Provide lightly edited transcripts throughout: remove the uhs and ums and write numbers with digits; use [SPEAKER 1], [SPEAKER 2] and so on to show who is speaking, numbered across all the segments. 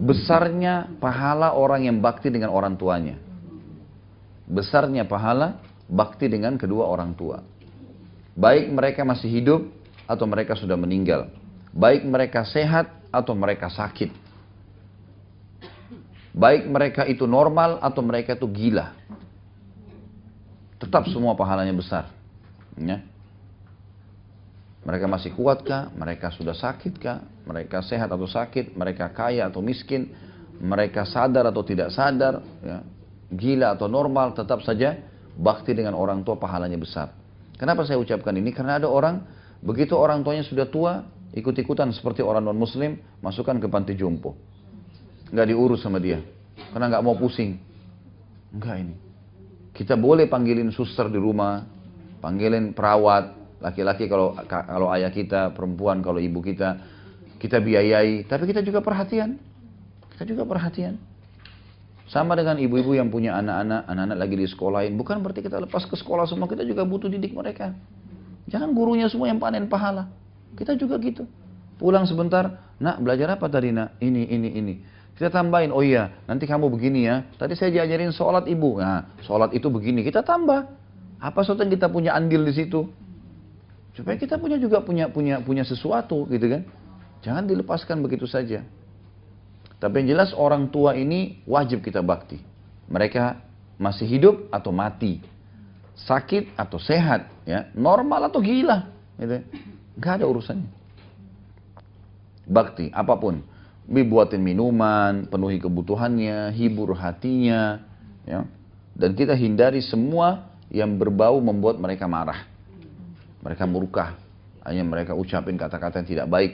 [SPEAKER 1] besarnya pahala orang yang bakti dengan orang tuanya. Besarnya pahala bakti dengan kedua orang tua. Baik mereka masih hidup atau mereka sudah meninggal. Baik mereka sehat atau mereka sakit. Baik mereka itu normal atau mereka itu gila. Tetap semua pahalanya besar. Ya. Mereka masih kuatkah? Mereka sudah sakitkah? Mereka sehat atau sakit? Mereka kaya atau miskin? Mereka sadar atau tidak sadar? Ya. Gila atau normal? Tetap saja bakti dengan orang tua pahalanya besar. Kenapa saya ucapkan ini? Karena ada orang, begitu orang tuanya sudah tua, ikut-ikutan seperti orang non-muslim, masukkan ke panti jompo. Nggak diurus sama dia. Karena nggak mau pusing. Enggak ini. Kita boleh panggilin suster di rumah, panggilin perawat, laki-laki kalau ayah kita, perempuan kalau ibu kita biayai, tapi kita juga perhatian. Kita juga perhatian. Sama dengan ibu-ibu yang punya anak-anak lagi di sekolahin, bukan berarti kita lepas ke sekolah semua, kita juga butuh didik mereka. Jangan gurunya semua yang panen pahala. Kita juga gitu. Pulang sebentar, nak belajar apa tadi nak? Ini. Kita tambahin, oh iya, nanti kamu begini ya. Tadi saya diajarin sholat ibu. Nah, sholat itu begini. Kita tambah. Apa sesuatu yang kita punya andil di situ? Supaya kita punya sesuatu, gitu kan? Jangan dilepaskan begitu saja. Tapi yang jelas orang tua ini wajib kita bakti. Mereka masih hidup atau mati, sakit atau sehat, ya, normal atau gila, gitu. Gak ada urusannya. Bakti apapun, dibuatin minuman, penuhi kebutuhannya, hibur hatinya, ya. Dan kita hindari semua yang berbau membuat mereka marah. Mereka murka, hanya mereka ucapin kata-kata yang tidak baik.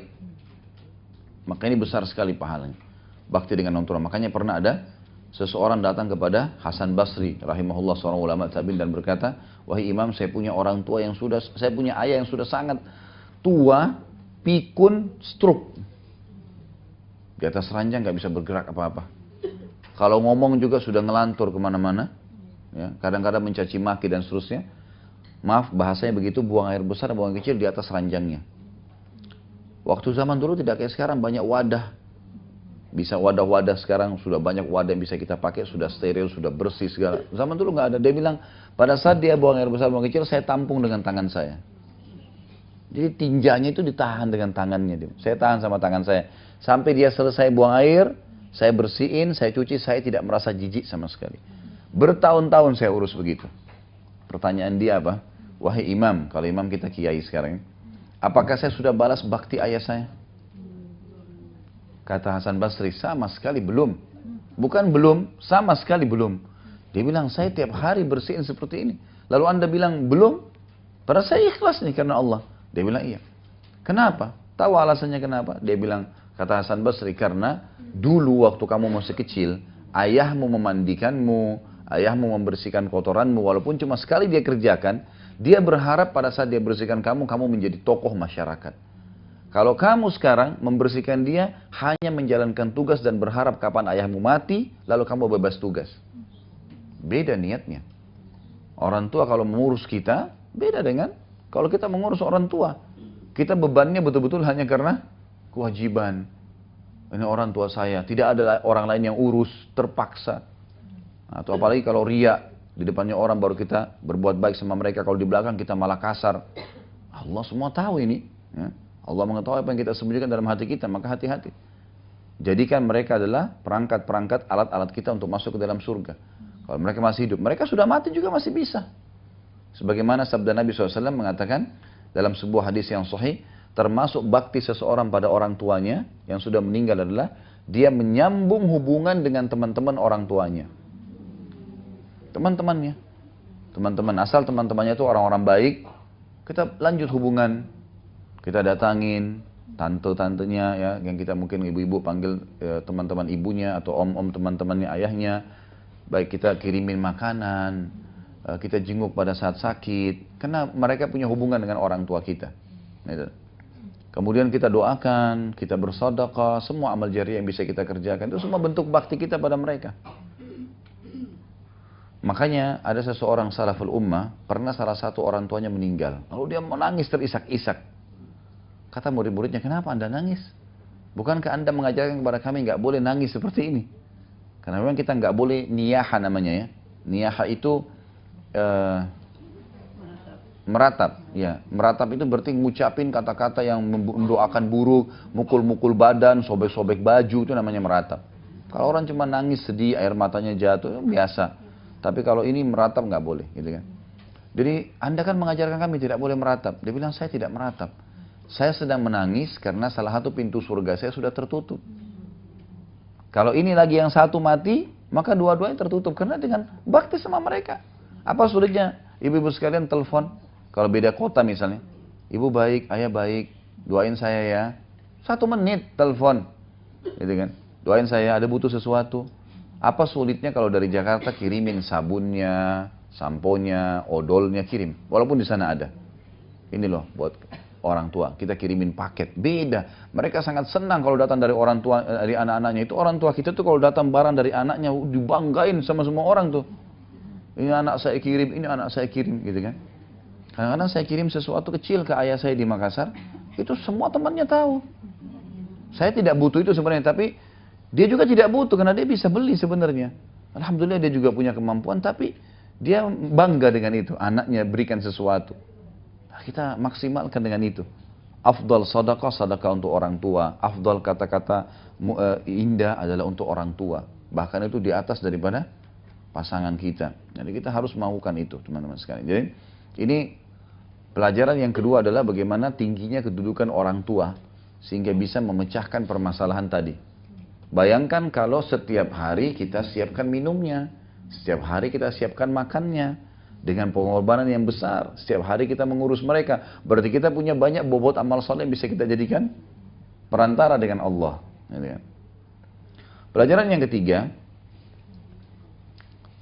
[SPEAKER 1] Maka ini besar sekali pahalanya. Bakti dengan orang tua. Makanya pernah ada seseorang datang kepada Hasan Basri rahimahullah, seorang ulama tabi'in, dan berkata, wahai imam, saya punya ayah yang sudah sangat tua, pikun, stroke. Di atas ranjang nggak bisa bergerak apa-apa. Kalau ngomong juga sudah ngelantur kemana-mana. Ya, kadang-kadang mencaci maki dan seterusnya. Maaf bahasanya begitu, buang air besar, buang air kecil di atas ranjangnya. Waktu zaman dulu tidak kayak sekarang, banyak wadah. Bisa wadah-wadah, sekarang sudah banyak wadah yang bisa kita pakai, sudah steril, sudah bersih segala. Zaman dulu nggak ada. Dia bilang, pada saat dia buang air besar, buang air kecil, saya tampung dengan tangan saya. Jadi tinjanya itu ditahan dengan tangannya. Saya tahan sama tangan saya. Sampai dia selesai buang air, saya bersihin, saya cuci, saya tidak merasa jijik sama sekali. Bertahun-tahun saya urus begitu. Pertanyaan dia apa? Wahai imam, kalau imam kita kiai sekarang, apakah saya sudah balas bakti ayah saya? Kata Hasan Basri, sama sekali belum. Bukan belum, sama sekali belum. Dia bilang, saya tiap hari bersihin seperti ini. Lalu anda bilang, belum? Padahal saya ikhlas nih karena Allah. Dia bilang, iya. Kenapa? Tahu alasannya kenapa? Dia bilang, kata Hasan Basri, karena dulu waktu kamu masih kecil, ayahmu memandikanmu, ayahmu membersihkan kotoranmu, walaupun cuma sekali dia kerjakan, dia berharap pada saat dia bersihkan kamu menjadi tokoh masyarakat. Kalau kamu sekarang membersihkan dia, hanya menjalankan tugas dan berharap kapan ayahmu mati, lalu kamu bebas tugas. Beda niatnya. Orang tua kalau mengurus kita, beda dengan kalau kita mengurus orang tua. Kita bebannya betul-betul hanya karena kewajiban. Ini orang tua saya, tidak ada orang lain yang urus, terpaksa. Atau apalagi kalau riya, di depannya orang baru kita berbuat baik sama mereka, kalau di belakang kita malah kasar. Allah semua tahu ini. Ya. Allah mengetahui apa yang kita sembunyikan dalam hati kita, maka hati-hati. Jadikan mereka adalah perangkat-perangkat, alat-alat kita untuk masuk ke dalam surga. Kalau mereka masih hidup, mereka sudah mati juga masih bisa. Sebagaimana sabda Nabi SAW mengatakan dalam sebuah hadis yang sahih, termasuk bakti seseorang pada orang tuanya yang sudah meninggal adalah dia menyambung hubungan dengan teman-teman orang tuanya. Teman-temannya. Teman-teman, asal teman-temannya itu orang-orang baik, kita lanjut hubungan. Kita datangin tante-tantenya, ya, yang kita mungkin ibu-ibu panggil teman-teman ibunya atau om-om teman-temannya ayahnya. Baik kita kirimin makanan, kita jenguk pada saat sakit, karena mereka punya hubungan dengan orang tua kita. Gitu. Kemudian kita doakan, kita bersedekah, semua amal jariah yang bisa kita kerjakan itu semua bentuk bakti kita pada mereka. Makanya ada seseorang salaful ummah, pernah salah satu orang tuanya meninggal, lalu dia menangis terisak-isak. Kata murid-muridnya, kenapa anda nangis? Bukankah Anda mengajarkan kepada kami nggak boleh nangis seperti ini? Karena memang kita nggak boleh niyaha namanya ya. Niyaha itu meratap. Ya, meratap itu berarti ngucapin kata-kata yang mendoakan buruk, mukul-mukul badan, sobek-sobek baju, itu namanya meratap. Kalau orang cuma nangis sedih, air matanya jatuh, biasa. Tapi kalau ini meratap nggak boleh, gitu kan? Jadi Anda kan mengajarkan kami tidak boleh meratap. Dia bilang saya tidak meratap. Saya sedang menangis karena salah satu pintu surga saya sudah tertutup. Kalau ini lagi yang satu mati, maka dua-duanya tertutup. Karena dengan bakti sama mereka. Apa sulitnya? Ibu-ibu sekalian telepon. Kalau beda kota misalnya. Ibu baik, ayah baik. Doain saya ya. 1 menit telepon. Gitu kan. Doain saya, ada butuh sesuatu. Apa sulitnya kalau dari Jakarta kirimin sabunnya, samponya, odolnya, kirim. Walaupun di sana ada. Ini loh buat orang tua, kita kirimin paket. Beda, mereka sangat senang kalau datang dari orang tua, dari anak-anaknya. Itu orang tua kita tuh kalau datang barang dari anaknya, dibanggain sama semua orang tuh. Ini anak saya kirim, ini anak saya kirim, gitu kan. Kadang-kadang saya kirim sesuatu kecil ke ayah saya di Makassar, itu semua temannya tahu. Saya tidak butuh itu sebenarnya, tapi dia juga tidak butuh karena dia bisa beli sebenarnya. Alhamdulillah dia juga punya kemampuan, tapi dia bangga dengan itu. Anaknya berikan sesuatu. Kita maksimalkan dengan itu. Afdal sadaqah, sadaqah untuk orang tua. Afdal kata-kata indah adalah untuk orang tua. Bahkan itu di atas daripada pasangan kita. Jadi kita harus melakukan itu, teman-teman sekalian. Jadi ini pelajaran yang kedua adalah bagaimana tingginya kedudukan orang tua sehingga bisa memecahkan permasalahan tadi. Bayangkan kalau setiap hari kita siapkan minumnya, setiap hari kita siapkan makannya. Dengan pengorbanan yang besar, setiap hari kita mengurus mereka. Berarti kita punya banyak bobot amal soleh yang bisa kita jadikan perantara dengan Allah. Pelajaran yang ketiga,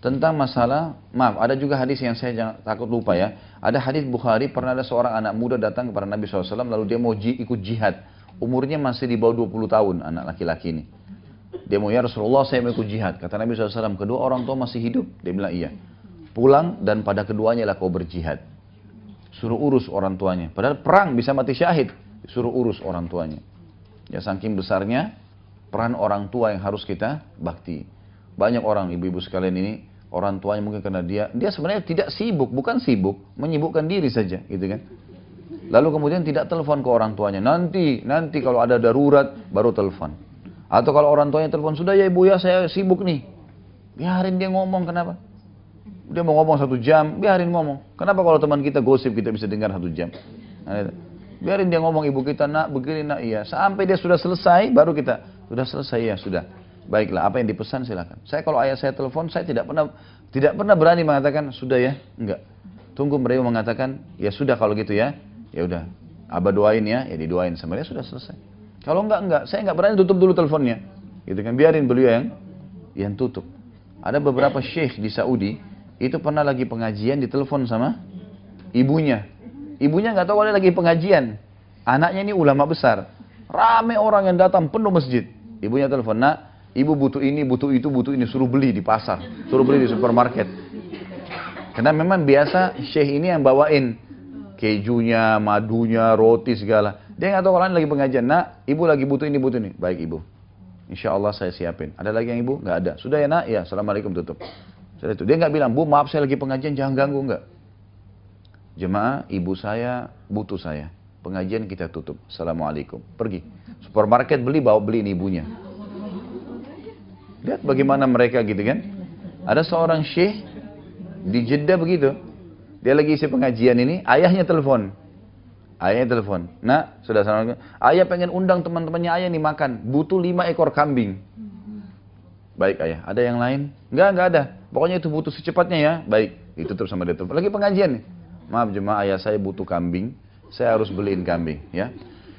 [SPEAKER 1] tentang masalah, maaf, ada juga hadis yang saya jangan takut lupa ya. Ada hadis Bukhari, pernah ada seorang anak muda datang kepada Nabi SAW, lalu dia mau ikut jihad. Umurnya masih di bawah 20 tahun, anak laki-laki ini. Dia mau, ya Rasulullah saya mau ikut jihad. Kata Nabi SAW, kedua orang tua masih hidup? Dia bilang iya. Pulang dan pada keduanya lah kau berjihad. Suruh urus orang tuanya. Padahal perang bisa mati syahid. Suruh urus orang tuanya. Ya saking besarnya peran orang tua yang harus kita bakti. Banyak orang ibu-ibu sekalian ini, orang tuanya mungkin karena dia sebenarnya tidak sibuk, bukan sibuk, menyibukkan diri saja, gitu kan. Lalu kemudian tidak telepon ke orang tuanya. Nanti kalau ada darurat baru telepon. Atau kalau orang tuanya telepon, sudah ya ibu ya saya sibuk nih. Biarin dia ngomong, kenapa? Dia mau ngomong 1 jam, biarin ngomong. Kenapa kalau teman kita gosip kita bisa dengar 1 jam? Biarin dia ngomong, ibu kita nak begini nak iya. Sampai dia sudah selesai, baru kita sudah selesai ya sudah. Baiklah, apa yang dipesan silakan. Saya kalau ayah saya telepon, saya tidak pernah berani mengatakan sudah ya, enggak. Tunggu beliau mengatakan ya sudah kalau gitu ya, ya udah. Abah doain ya didoain sama dia sudah selesai. Kalau enggak, saya enggak berani tutup dulu teleponnya. Gitu kan, biarin beliau yang tutup. Ada beberapa syekh di Saudi itu pernah lagi pengajian ditelepon sama ibunya. Ibunya nggak tahu ada lagi pengajian. Anaknya ini ulama besar. Rame orang yang datang penuh masjid. Ibunya telepon, nak, ibu butuh ini, butuh itu, butuh ini. Suruh beli di pasar, suruh beli di supermarket. Karena memang biasa syekh ini yang bawain kejunya, madunya, roti segala. Dia nggak tahu orang lagi pengajian. Nak, ibu lagi butuh ini, butuh ini. Baik ibu. Insya Allah saya siapin. Ada lagi yang ibu? Nggak ada. Sudah ya nak? Ya. Assalamualaikum, tutup. Itu. Dia nggak bilang, bu maaf saya lagi pengajian jangan ganggu, nggak. Jemaah, ibu saya butuh saya. Pengajian kita tutup. Assalamualaikum. Pergi. Supermarket beliin ibunya. Lihat bagaimana mereka gitu kan. Ada seorang syekh di Jeddah begitu. Dia lagi isi pengajian ini, ayahnya telepon. Nah, sudah assalamualaikum. Ayah pengen undang teman-temannya ayah nih makan. Butuh 5 ekor kambing. Baik ayah, ada yang lain? Enggak ada. Pokoknya itu butuh secepatnya ya. Baik, ditutup sama dia. Lagi pengajian nih. Maaf jemaah, ayah saya butuh kambing. Saya harus beliin kambing ya.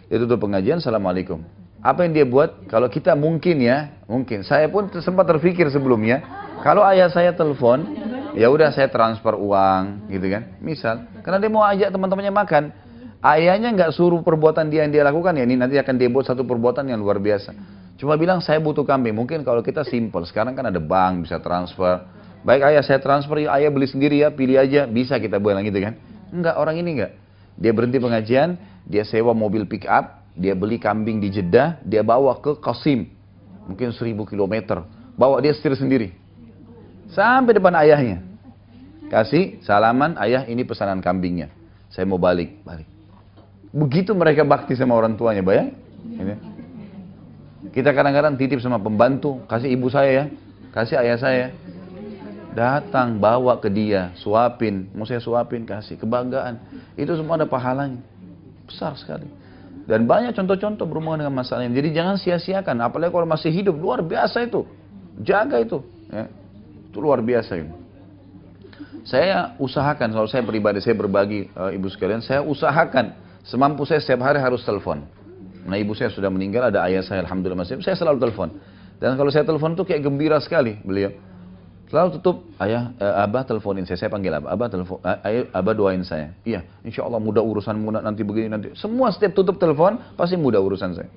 [SPEAKER 1] Itu tutup pengajian, assalamualaikum. Apa yang dia buat? Kalau kita mungkin. Saya pun sempat terpikir sebelumnya. Kalau ayah saya telepon, ya udah saya transfer uang, gitu kan. Misal, karena dia mau ajak teman-temannya makan. Ayahnya nggak suruh perbuatan dia yang dia lakukan ya. Ini nanti akan dia buat satu perbuatan yang luar biasa. Cuma bilang saya butuh kambing. Mungkin kalau kita simple. Sekarang kan ada bank bisa transfer. Baik ayah saya transfer, ayah beli sendiri ya, pilih aja. Bisa kita bilang gitu kan. Enggak, orang ini enggak. Dia berhenti pengajian, dia sewa mobil pick up, Dia beli kambing di Jeddah, dia bawa ke Qasim. Mungkin 1000 kilometer. Bawa dia setir sendiri. Sampai depan ayahnya. Kasih salaman, ayah ini pesanan kambingnya. Saya mau balik. Begitu mereka bakti sama orang tuanya, bayang? Kita kadang-kadang titip sama pembantu, kasih ibu saya ya, kasih ayah saya. Datang, bawa ke dia, suapin, mau saya suapin, kasih, kebanggaan. Itu semua ada pahalanya. Besar sekali. Dan banyak contoh-contoh berhubungan dengan masalah ini. Jadi jangan sia-siakan, apalagi kalau masih hidup, luar biasa itu. Jaga itu. Ya. Itu luar biasa itu. Saya usahakan, kalau saya pribadi, saya berbagi ibu sekalian, saya usahakan semampu saya setiap hari harus telepon. Nah ibu saya sudah meninggal, ada ayah saya alhamdulillah masih, saya selalu telepon. Dan kalau saya telepon itu kayak gembira sekali beliau. Selalu tutup, ayah, abah teleponin saya panggil abah telepon, abah doain saya. Iya, insya Allah mudah urusanmu nanti begini nanti. Semua setiap tutup telepon pasti mudah urusan saya.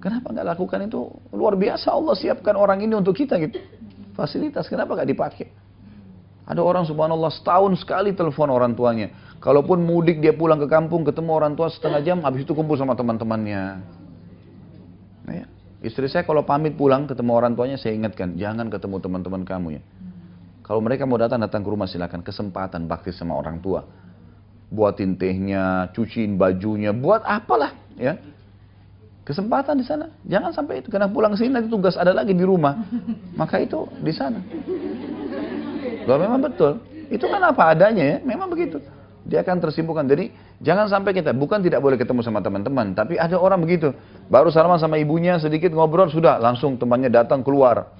[SPEAKER 1] Kenapa nggak lakukan itu? Luar biasa Allah siapkan orang ini untuk kita gitu. Fasilitas, kenapa nggak dipakai? Ada orang subhanallah setahun sekali telepon orang tuanya. Kalaupun mudik dia pulang ke kampung ketemu orang tua setengah jam, habis itu kumpul sama teman-temannya. Nah, ya. Istri saya kalau pamit pulang ketemu orang tuanya saya ingatkan, jangan ketemu teman-teman kamu ya. Kalau mereka mau datang ke rumah silakan, kesempatan bakti sama orang tua. Buatin tehnya, cuciin bajunya, buat apalah ya. Kesempatan di sana. Jangan sampai itu karena pulang sini nanti tugas ada lagi di rumah. Maka itu di sana. Loh memang betul. Itu kan apa adanya ya, memang begitu. Dia akan tersibukkan. Jadi jangan sampai kita, bukan tidak boleh ketemu sama teman-teman, tapi ada orang begitu. Baru salaman sama ibunya, sedikit ngobrol, sudah langsung temannya datang keluar.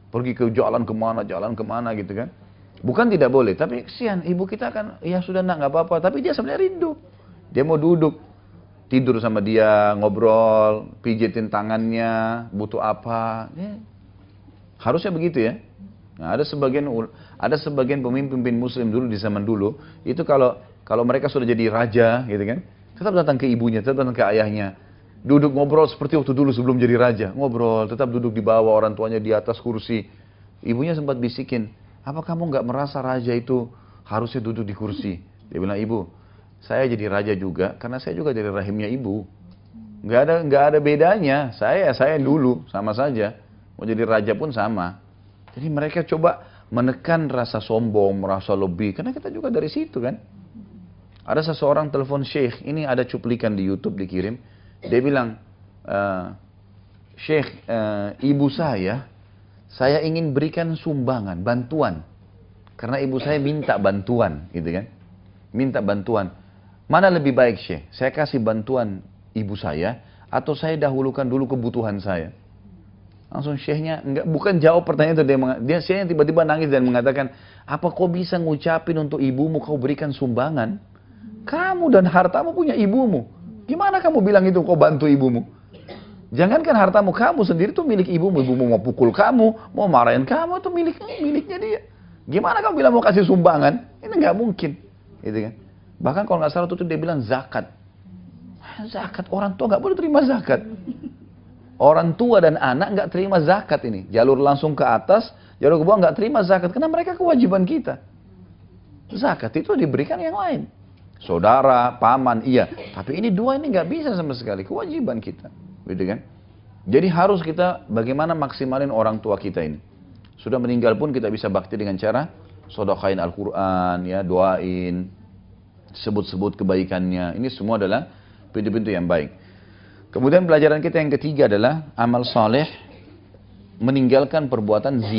[SPEAKER 1] Pergi ke jalan kemana gitu kan. Bukan tidak boleh, tapi kesian, ibu kita kan, ya sudah nak, nggak apa-apa. Tapi dia sebenarnya rindu. Dia mau duduk, tidur sama dia, ngobrol, pijitin tangannya, butuh apa. Ya. Harusnya begitu ya. Nah, ada sebagian pemimpin muslim dulu di zaman dulu, itu kalau mereka sudah jadi raja gitu kan, tetap datang ke ibunya, tetap datang ke ayahnya. Duduk ngobrol seperti waktu dulu sebelum jadi raja, ngobrol, tetap duduk di bawah, orang tuanya di atas kursi. Ibunya sempat bisikin, apa kamu nggak merasa raja itu harusnya duduk di kursi? Dia bilang, ibu, saya jadi raja juga karena saya juga dari rahimnya ibu. Nggak ada bedanya, saya dulu sama saja, mau jadi raja pun sama. Jadi mereka coba menekan rasa sombong, merasa lebih, karena kita juga dari situ kan. Ada seseorang telepon Syekh, ini ada cuplikan di YouTube dikirim. Dia bilang, Syekh, ibu saya ingin berikan sumbangan, bantuan. Karena ibu saya minta bantuan, gitu kan. Minta bantuan. Mana lebih baik Syekh? Saya kasih bantuan ibu saya, atau saya dahulukan dulu kebutuhan saya? Langsung syekhnya bukan jawab pertanyaan itu, dia syekhnya tiba-tiba nangis dan mengatakan, apa kau bisa ngucapin untuk ibumu kau berikan sumbangan? Kamu dan hartamu punya ibumu. Gimana kamu bilang itu kau bantu ibumu? Jangankan hartamu, kamu sendiri tuh milik ibumu. Ibumu mau pukul kamu, mau marahin kamu, itu miliknya dia. Gimana kamu bilang mau kasih sumbangan? Ini nggak mungkin, gitu kan? Bahkan kalau nggak salah tuh dia bilang zakat. Zakat, orang tua nggak boleh terima zakat. Orang tua dan anak nggak terima zakat ini. Jalur langsung ke atas, jalur ke bawah nggak terima zakat. Karena mereka kewajiban kita. Zakat itu diberikan yang lain. Saudara, paman, iya. Tapi ini dua ini nggak bisa sama sekali. Kewajiban kita. Gitu kan? Jadi harus kita bagaimana maksimalin orang tua kita ini. Sudah meninggal pun kita bisa bakti dengan cara sedekahin Al-Quran, ya, doain, sebut-sebut kebaikannya. Ini semua adalah pintu-pintu yang baik. Kemudian pelajaran kita yang ketiga adalah amal saleh meninggalkan perbuatan zina.